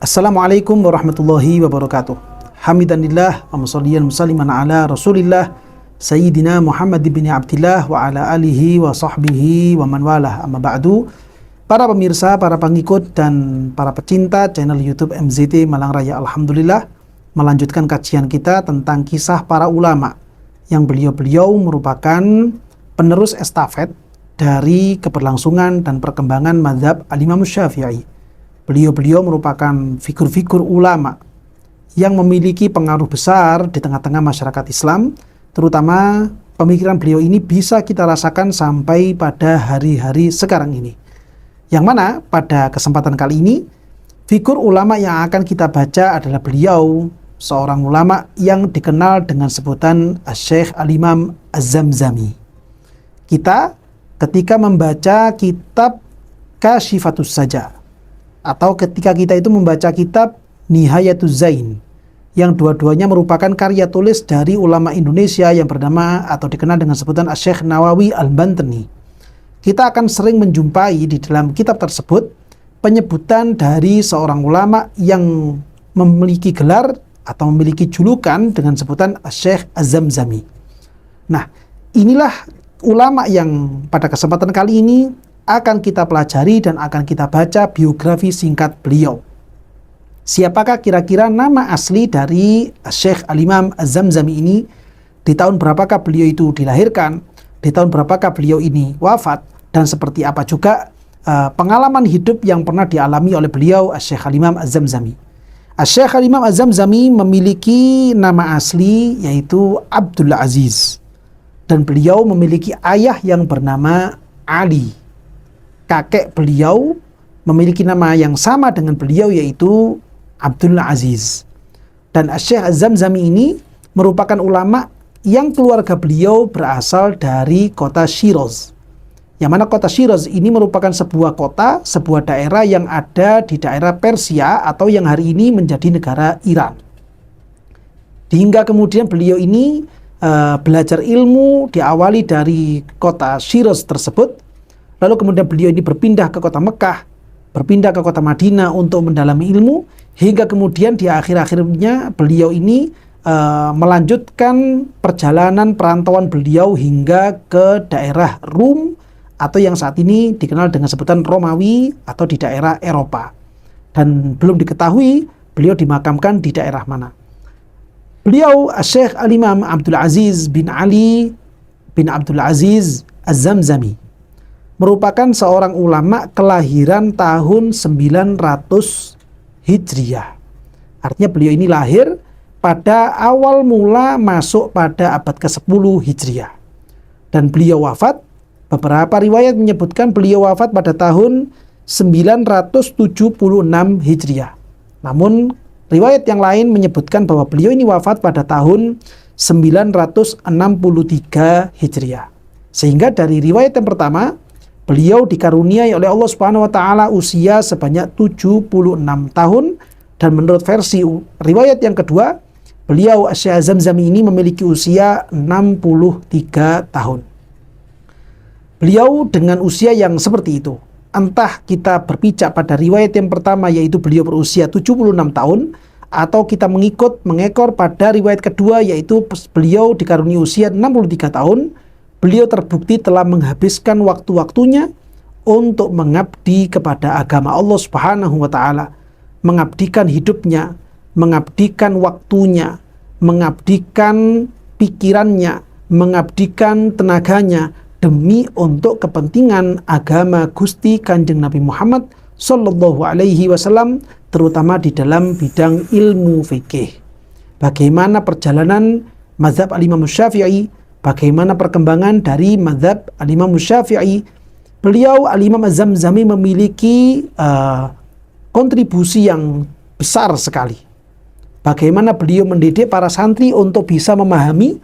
Assalamualaikum warahmatullahi wabarakatuh. Hamidanillah wa musalliyan musalliman ala Rasulillah Sayyidina Muhammad bin Abdillah wa ala alihi wa sahbihi wa man walah. Amma ba'du. Para pemirsa, para pengikut dan para pecinta channel YouTube MZT Malang Raya, alhamdulillah melanjutkan kajian kita tentang kisah para ulama yang beliau-beliau merupakan penerus estafet dari keberlangsungan dan perkembangan mazhab Al-Imam Syafi'i. Beliau-beliau merupakan figur-figur ulama yang memiliki pengaruh besar di tengah-tengah masyarakat Islam, terutama pemikiran beliau ini bisa kita rasakan sampai pada hari-hari sekarang ini. Yang mana pada kesempatan kali ini, figur ulama yang akan kita baca adalah beliau, seorang ulama yang dikenal dengan sebutan Syekh Al-Imam Az-Zamzami. Kita ketika membaca kitab Kasyifatus Saja, atau ketika kita itu membaca kitab Nihayatuz Zain, yang dua-duanya merupakan karya tulis dari ulama Indonesia yang bernama atau dikenal dengan sebutan Syekh Nawawi Al-Bantani, kita akan sering menjumpai di dalam kitab tersebut penyebutan dari seorang ulama yang memiliki gelar atau memiliki julukan dengan sebutan Syekh Az-Zamzami. Nah, inilah ulama yang pada kesempatan kali ini akan kita pelajari dan akan kita baca biografi singkat beliau. Siapakah kira-kira nama asli dari Syekh Al-Imam Az-Zamzami ini? Di tahun berapakah beliau itu dilahirkan? Di tahun berapakah beliau ini wafat? Dan seperti apa juga pengalaman hidup yang pernah dialami oleh beliau, Syekh Al-Imam Az-Zamzami. Syekh Al-Imam Az-Zamzami memiliki nama asli yaitu Abdul Aziz. Dan beliau memiliki ayah yang bernama Ali. Kakek beliau memiliki nama yang sama dengan beliau yaitu Abdul Aziz. Dan Syekh Az-Zamzami ini merupakan ulama yang keluarga beliau berasal dari kota Shiraz. Yang mana kota Shiraz ini merupakan sebuah kota, sebuah daerah yang ada di daerah Persia atau yang hari ini menjadi negara Iran. Hingga kemudian beliau ini belajar ilmu diawali dari kota Shiraz tersebut. Lalu kemudian beliau ini berpindah ke kota Mekah, berpindah ke kota Madinah untuk mendalami ilmu, hingga kemudian di akhir-akhirnya beliau ini melanjutkan perjalanan perantauan beliau hingga ke daerah Rum, atau yang saat ini dikenal dengan sebutan Romawi atau di daerah Eropa. Dan belum diketahui beliau dimakamkan di daerah mana. Beliau Syekh Al-Imam Abdul Aziz bin Ali bin Abdul Aziz Az-Zamzami merupakan seorang ulama kelahiran tahun 900 Hijriah. Artinya beliau ini lahir pada awal mula masuk pada abad ke-10 Hijriah. Dan beliau wafat, beberapa riwayat menyebutkan beliau wafat pada tahun 976 Hijriah. Namun riwayat yang lain menyebutkan bahwa beliau ini wafat pada tahun 963 Hijriah. Sehingga dari riwayat yang pertama, beliau dikaruniai oleh Allah Subhanahu wa taala usia sebanyak 76 tahun, dan menurut versi riwayat yang kedua, beliau Syekh Az-Zamzami ini memiliki usia 63 tahun. Beliau dengan usia yang seperti itu, entah kita berpijak pada riwayat yang pertama yaitu beliau berusia 76 tahun, atau kita mengekor pada riwayat kedua yaitu beliau dikaruniai usia 63 tahun, beliau terbukti telah menghabiskan waktu-waktunya untuk mengabdi kepada agama Allah Subhanahu wa taala, mengabdikan hidupnya, mengabdikan waktunya, mengabdikan pikirannya, mengabdikan tenaganya demi untuk kepentingan agama Gusti Kanjeng Nabi Muhammad sallallahu alaihi wasallam, terutama di dalam bidang ilmu fikih. Bagaimana perjalanan mazhab Al-Imam Syafi'i, bagaimana perkembangan dari mazhab Al-Imam Syafi'i. Beliau Al-Imam Az-Zamzami memiliki kontribusi yang besar sekali. Bagaimana beliau mendidik para santri untuk bisa memahami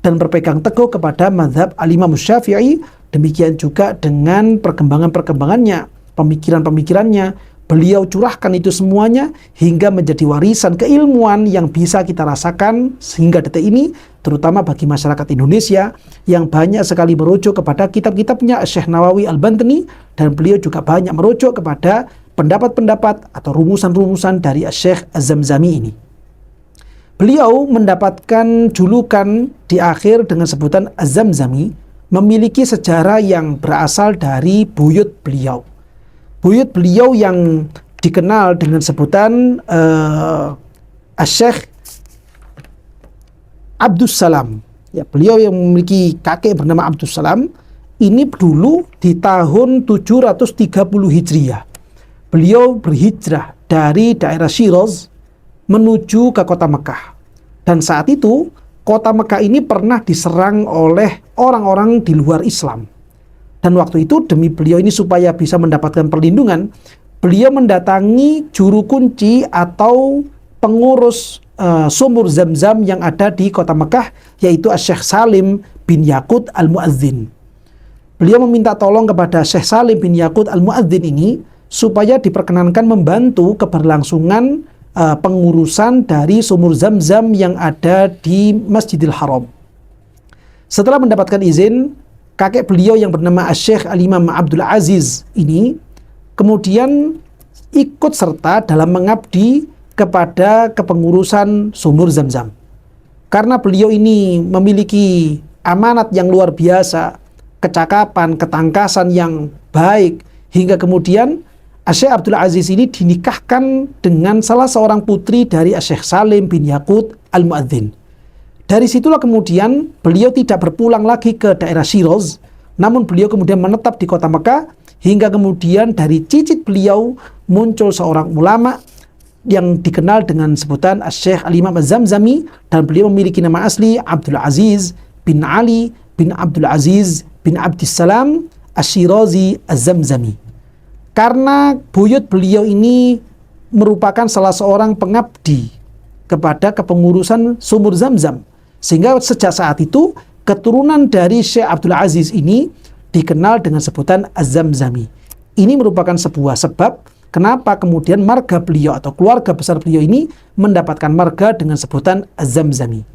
dan berpegang teguh kepada mazhab Al-Imam Syafi'i. Demikian juga dengan perkembangan-perkembangannya, pemikiran-pemikirannya. Beliau curahkan itu semuanya hingga menjadi warisan keilmuan yang bisa kita rasakan sehingga detik ini, terutama bagi masyarakat Indonesia yang banyak sekali merujuk kepada kitab-kitabnya Syekh Nawawi Al-Bantani, dan beliau juga banyak merujuk kepada pendapat-pendapat atau rumusan-rumusan dari Syekh Az-Zamzami ini. Beliau mendapatkan julukan di akhir dengan sebutan Az-Zamzami, memiliki sejarah yang berasal dari buyut beliau. Buyut beliau yang dikenal dengan sebutan Syekh Abdus Salam. Ya, beliau yang memiliki kakek bernama Abdus Salam, ini dulu di tahun 730 Hijriah. Beliau berhijrah dari daerah Shiraz menuju ke kota Mekah. Dan saat itu, kota Mekah ini pernah diserang oleh orang-orang di luar Islam. Dan waktu itu demi beliau ini supaya bisa mendapatkan perlindungan, beliau mendatangi juru kunci atau pengurus sumur Zam-Zam yang ada di kota Mekah, yaitu Syekh Salim bin Yaqut Al-Mu'adzin. Beliau meminta tolong kepada Syekh Salim bin Yaqut Al-Mu'adzin ini supaya diperkenankan membantu keberlangsungan pengurusan dari sumur Zam-Zam yang ada di Masjidil Haram. Setelah mendapatkan izin, kakek beliau yang bernama Syekh Al-Imam Abdul Aziz ini kemudian ikut serta dalam mengabdi kepada kepengurusan sumur Zam-Zam. Karena beliau ini memiliki amanat yang luar biasa, kecakapan, ketangkasan yang baik, hingga kemudian Syekh Abdul Aziz ini dinikahkan dengan salah seorang putri dari Syekh Salim bin Yaqut Al-Mu'adzin. Dari situlah kemudian beliau tidak berpulang lagi ke daerah Shiraz, namun beliau kemudian menetap di kota Mekah, hingga kemudian dari cicit beliau muncul seorang ulama yang dikenal dengan sebutan Syekh Al-Imam Az-Zamzami, dan beliau memiliki nama asli Abdul Aziz bin Ali bin Abdul Aziz bin Abdissalam Ash-Shirazi Az-Zamzami. Karena buyut beliau ini merupakan salah seorang pengabdi kepada kepengurusan sumur Zam-Zam, sehingga sejak saat itu keturunan dari Syekh Abdul Aziz ini dikenal dengan sebutan Az-Zamzami. Ini merupakan sebuah sebab kenapa kemudian marga beliau atau keluarga besar beliau ini mendapatkan marga dengan sebutan Az-Zamzami.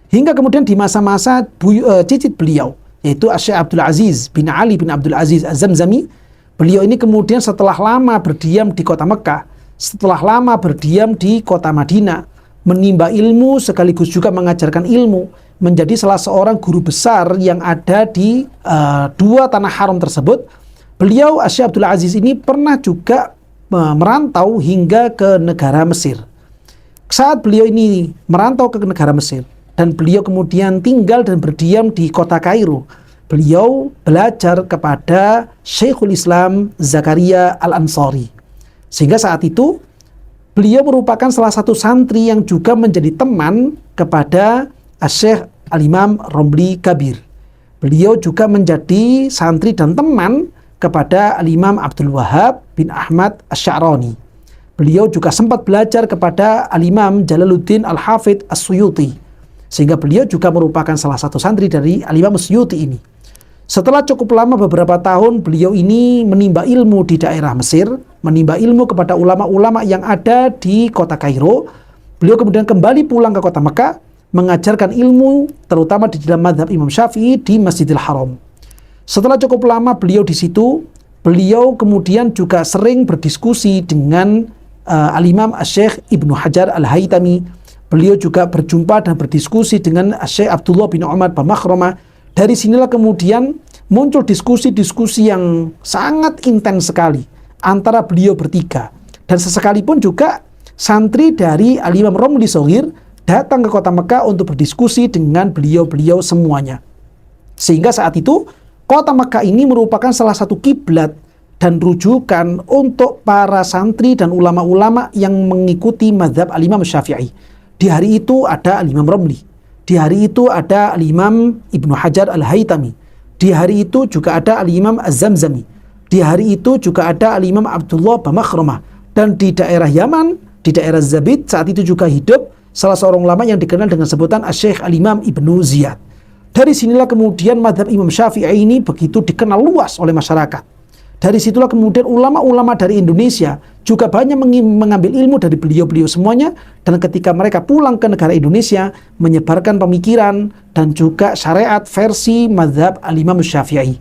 Hingga kemudian di masa-masa cicit beliau, yaitu Syekh Abdul Aziz bin Ali bin Abdul Aziz Az-Zamzami, beliau ini kemudian setelah lama berdiam di kota Mekah, setelah lama berdiam di kota Madinah, menimba ilmu sekaligus juga mengajarkan ilmu, menjadi salah seorang guru besar yang ada di dua tanah haram tersebut. Beliau Syekh Abdul Aziz ini pernah juga merantau hingga ke negara Mesir. Saat beliau ini merantau ke negara Mesir dan beliau kemudian tinggal dan berdiam di kota Kairo, beliau belajar kepada Syekhul Islam Zakaria Al-Ansari. Sehingga saat itu beliau merupakan salah satu santri yang juga menjadi teman kepada Syekh Al-Imam Romli Kabir. Beliau juga menjadi santri dan teman kepada Al-Imam Abdul Wahab bin Ahmad Asy-Sya'rani. Beliau juga sempat belajar kepada Al-Imam Jalaluddin Al-Hafidh As-Suyuti. Sehingga beliau juga merupakan salah satu santri dari Al-Imam As-Suyuti ini. Setelah cukup lama beberapa tahun beliau ini menimba ilmu di daerah Mesir, menimba ilmu kepada ulama-ulama yang ada di kota Kairo. Beliau kemudian kembali pulang ke kota Mekah, mengajarkan ilmu terutama di dalam mazhab Imam Syafi'i di Masjidil Haram. Setelah cukup lama beliau di situ, beliau kemudian juga sering berdiskusi dengan Al-Imam Syekh Ibnu Hajar Al-Haytami. Beliau juga berjumpa dan berdiskusi dengan Syekh Abdullah bin Umar Bamakhramah. Dari sinilah kemudian muncul diskusi-diskusi yang sangat intens sekali antara beliau bertiga. Dan sesekalipun juga santri dari Al-Imam Romli Shogir datang ke kota Mekah untuk berdiskusi dengan beliau-beliau semuanya. Sehingga saat itu kota Mekah ini merupakan salah satu kiblat dan rujukan untuk para santri dan ulama-ulama yang mengikuti mazhab Al-Imam Syafi'i. Di hari itu ada Al-Imam Romli. Di hari itu ada Al-Imam Ibnu Hajar Al-Haytami. Di hari itu juga ada Al-Imam Az-Zamzami. Di hari itu juga ada Al-Imam Abdullah Bamakhramah. Dan di daerah Yaman, di daerah Zabid, saat itu juga hidup salah seorang ulama yang dikenal dengan sebutan Syekh Al-Imam Ibnu Ziyad. Dari sinilah kemudian mazhab Imam Syafi'i ini begitu dikenal luas oleh masyarakat. Dari situlah kemudian ulama-ulama dari Indonesia juga banyak mengambil ilmu dari beliau-beliau semuanya, dan ketika mereka pulang ke negara Indonesia menyebarkan pemikiran dan juga syariat versi mazhab Al-Imam Syafi'i.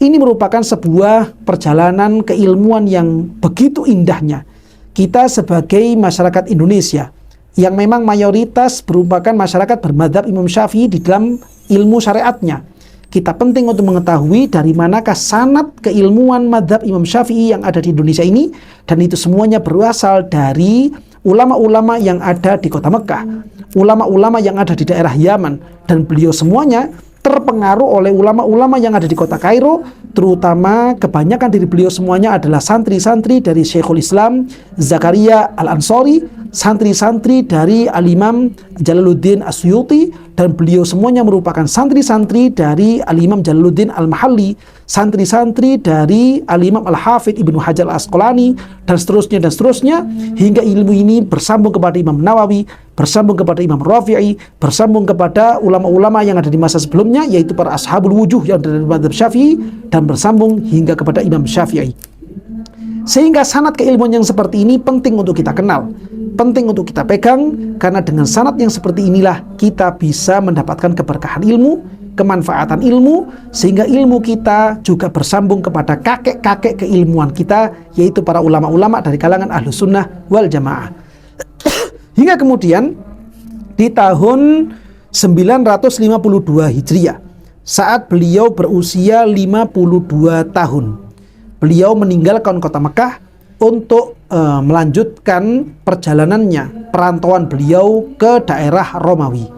Ini merupakan sebuah perjalanan keilmuan yang begitu indahnya. Kita sebagai masyarakat Indonesia yang memang mayoritas merupakan masyarakat bermadzhab Imam Syafi'i di dalam ilmu syariatnya. Kita penting untuk mengetahui dari manakah sanad keilmuan madzhab Imam Syafi'i yang ada di Indonesia ini, dan itu semuanya berasal dari ulama-ulama yang ada di kota Mekah, ulama-ulama yang ada di daerah Yaman, dan beliau semuanya terpengaruh oleh ulama-ulama yang ada di kota Kairo, terutama kebanyakan dari beliau semuanya adalah santri-santri dari Syekhul Islam Zakaria Al-Ansari, santri-santri dari Al-Imam Jalaluddin As-Suyuti, dan beliau semuanya merupakan santri-santri dari Al-Imam Jalaluddin Al-Mahalli, santri-santri dari Al-Imam Al-Hafidh Ibnu Hajar Al-Asqalani, dan seterusnya, hingga ilmu ini bersambung kepada Imam Nawawi, bersambung kepada Imam Rafi'i, bersambung kepada ulama-ulama yang ada di masa sebelumnya, yaitu para ashabul wujuh yang dari madzhab Syafi'i, dan bersambung hingga kepada Imam Syafi'i. Sehingga sanad keilmuan yang seperti ini penting untuk kita kenal, penting untuk kita pegang, karena dengan sanad yang seperti inilah kita bisa mendapatkan keberkahan ilmu, kemanfaatan ilmu, sehingga ilmu kita juga bersambung kepada kakek-kakek keilmuan kita, yaitu para ulama-ulama dari kalangan Ahlus Sunnah wal Jamaah. Hingga kemudian di tahun 952 Hijriah, saat beliau berusia 52 tahun, beliau meninggalkan kota Mekah untuk melanjutkan perjalanannya, perantauan beliau ke daerah Romawi.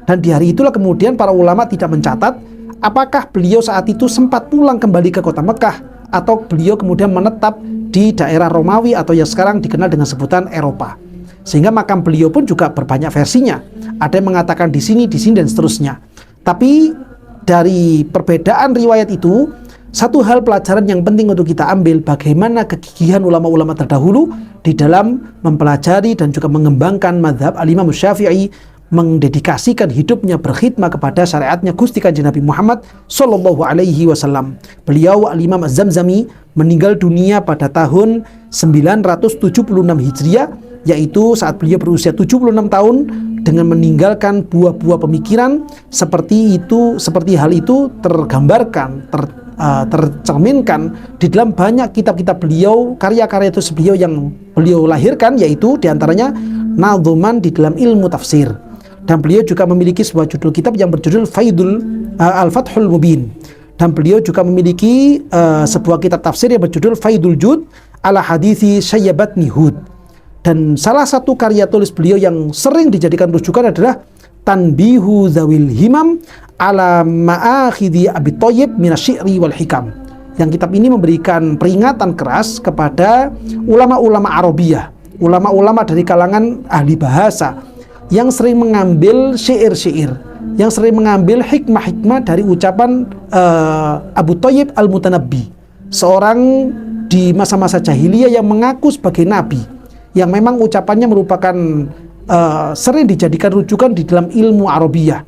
Dan di hari itulah kemudian para ulama tidak mencatat apakah beliau saat itu sempat pulang kembali ke kota Mekah, atau beliau kemudian menetap di daerah Romawi atau yang sekarang dikenal dengan sebutan Eropa. Sehingga makam beliau pun juga berbanyak versinya. Ada yang mengatakan di sini, dan seterusnya. Tapi dari perbedaan riwayat itu, satu hal pelajaran yang penting untuk kita ambil, bagaimana kegigihan ulama-ulama terdahulu di dalam mempelajari dan juga mengembangkan mazhab Al-Imam Syafi'i, mendedikasikan hidupnya berkhidmah kepada syariatnya Gusti Kanjeng Nabi Muhammad sallallahu alaihi wasallam. Beliau Al-Imam Az-Zamzami meninggal dunia pada tahun 976 Hijriah, yaitu saat beliau berusia 76 tahun, dengan meninggalkan buah-buah pemikiran seperti hal itu tergambarkan, tercerminkan di dalam banyak kitab-kitab beliau, karya-karya itu beliau yang beliau lahirkan, yaitu diantaranya nadzuman di dalam ilmu tafsir. Dan beliau juga memiliki sebuah judul kitab yang berjudul Al-Fathul Mubin. Dan beliau juga memiliki sebuah kitab tafsir yang berjudul Faidul Jud ala Hadithi Syayyabatni Hud. Dan salah satu karya tulis beliau yang sering dijadikan rujukan adalah Tanbihu Zawil Himam ala Ma'akhidhi Abi Thayyib Minasyi'ri wal Hikam. Yang kitab ini memberikan peringatan keras kepada ulama-ulama Arabiyah, ulama-ulama dari kalangan ahli bahasa, yang sering mengambil syair-syair, yang sering mengambil hikmah-hikmah dari ucapan Abu Thayyib Al-Mutanabbi, seorang di masa-masa jahiliyah yang mengaku sebagai nabi, yang memang ucapannya merupakan sering dijadikan rujukan di dalam ilmu Arabiyah.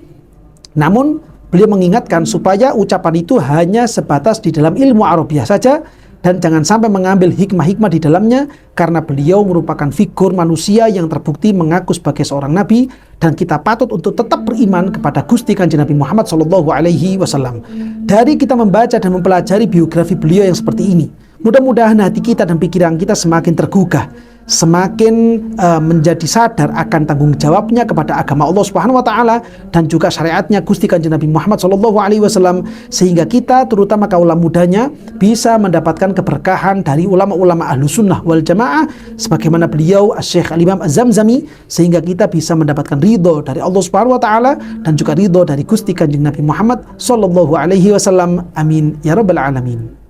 Namun beliau mengingatkan supaya ucapan itu hanya sebatas di dalam ilmu Arabiyah saja, dan jangan sampai mengambil hikmah-hikmah di dalamnya, karena beliau merupakan figur manusia yang terbukti mengaku sebagai seorang nabi, dan kita patut untuk tetap beriman kepada Gusti Kanjeng Nabi Muhammad SAW. Dari kita membaca dan mempelajari biografi beliau yang seperti ini, mudah-mudahan hati kita dan pikiran kita semakin tergugah, semakin menjadi sadar akan tanggung jawabnya kepada agama Allah Subhanahu wa taala dan juga syariatnya Gusti Kanjeng Nabi Muhammad SAW, sehingga kita terutama kaula mudanya bisa mendapatkan keberkahan dari ulama-ulama Ahlus Sunnah wal Jamaah sebagaimana beliau Syekh Al-Imam Az-Zamzami, sehingga kita bisa mendapatkan ridho dari Allah Subhanahu wa taala dan juga ridho dari Gusti Kanjeng Nabi Muhammad SAW. Amin ya rabbal alamin.